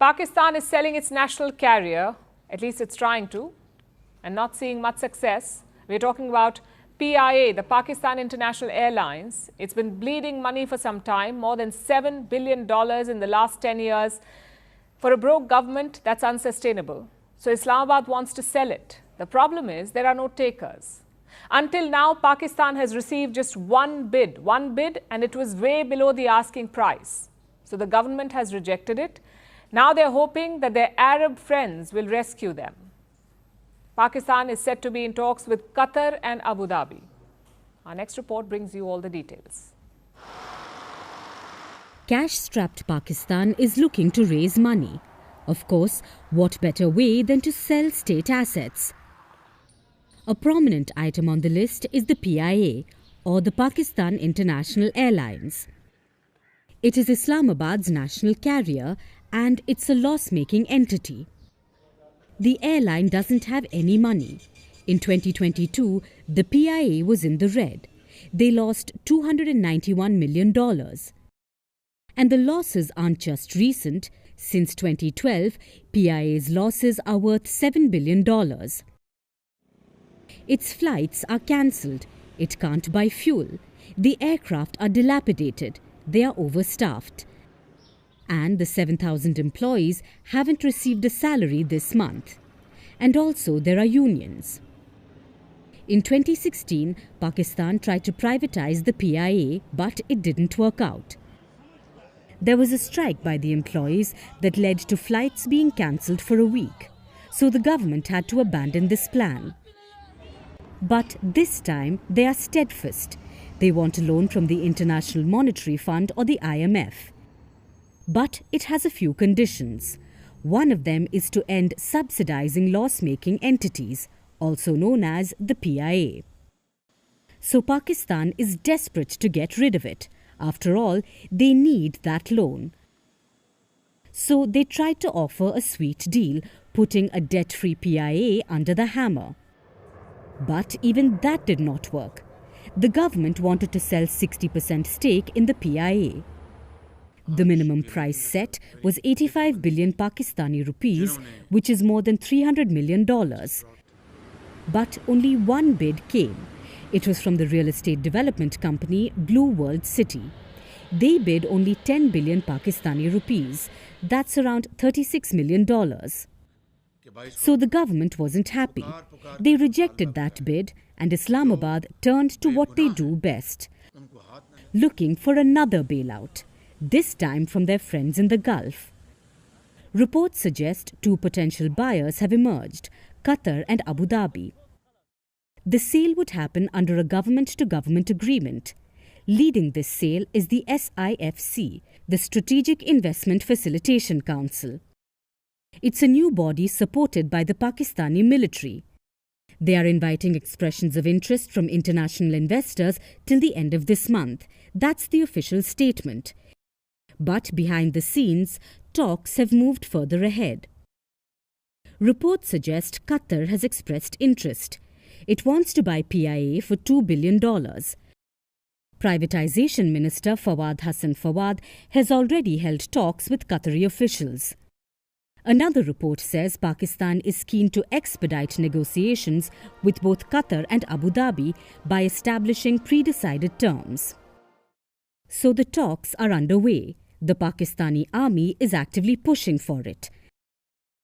Pakistan is selling its national carrier, at least it's trying to, and not seeing much success. We're talking about PIA, the Pakistan International Airlines. It's been bleeding money for some time, more than $7 billion in the last 10 years. For a broke government, that's unsustainable. So Islamabad wants to sell it. The problem is there are no takers. Until now, Pakistan has received just one bid, and it was way below the asking price. So the government has rejected it. Now they're hoping that their Arab friends will rescue them. Pakistan is said to be in talks with Qatar and Abu Dhabi. Our next report brings you all the details. Cash-strapped Pakistan is looking to raise money. Of course, what better way than to sell state assets? A prominent item on the list is the PIA, or the Pakistan International Airlines. It is Islamabad's national carrier and it's a loss-making entity. The airline doesn't have any money. In 2022, the PIA was in the red. They lost $291 million. And the losses aren't just recent. Since 2012, PIA's losses are worth $7 billion. Its flights are cancelled. It can't buy fuel. The aircraft are dilapidated. They are overstaffed. And the 7,000 employees haven't received a salary this month. And also there are unions. In 2016, Pakistan tried to privatize the PIA, but it didn't work out. There was a strike by the employees that led to flights being cancelled for a week. So the government had to abandon this plan. But this time they are steadfast. They want a loan from the International Monetary Fund or the IMF. But it has a few conditions. One of them is to end subsidizing loss-making entities, also known as the PIA. So Pakistan is desperate to get rid of it. After all, they need that loan. So they tried to offer a sweet deal, putting a debt-free PIA under the hammer. But even that did not work. The government wanted to sell 60% stake in the PIA. The minimum price set was 85 billion Pakistani rupees, which is more than $300 million. But only one bid came. It was from the real estate development company Blue World City. They bid only 10 billion Pakistani rupees. That's around $36 million. So the government wasn't happy. They rejected that bid and Islamabad turned to what they do best, looking for another bailout, this time from their friends in the Gulf. Reports suggest two potential buyers have emerged, Qatar and Abu Dhabi. The sale would happen under a government-to-government agreement. Leading this sale is the SIFC, the Strategic Investment Facilitation Council. It's a new body supported by the Pakistani military. They are inviting expressions of interest from international investors till the end of this month. That's the official statement. But behind the scenes, talks have moved further ahead. Reports suggest Qatar has expressed interest. It wants to buy PIA for $2 billion. Privatisation Minister Fawad Hassan Fawad has already held talks with Qatari officials. Another report says Pakistan is keen to expedite negotiations with both Qatar and Abu Dhabi by establishing pre-decided terms. So the talks are underway. The Pakistani army is actively pushing for it.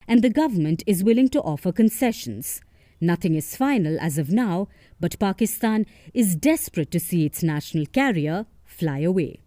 And the government is willing to offer concessions. Nothing is final as of now, but Pakistan is desperate to see its national carrier fly away.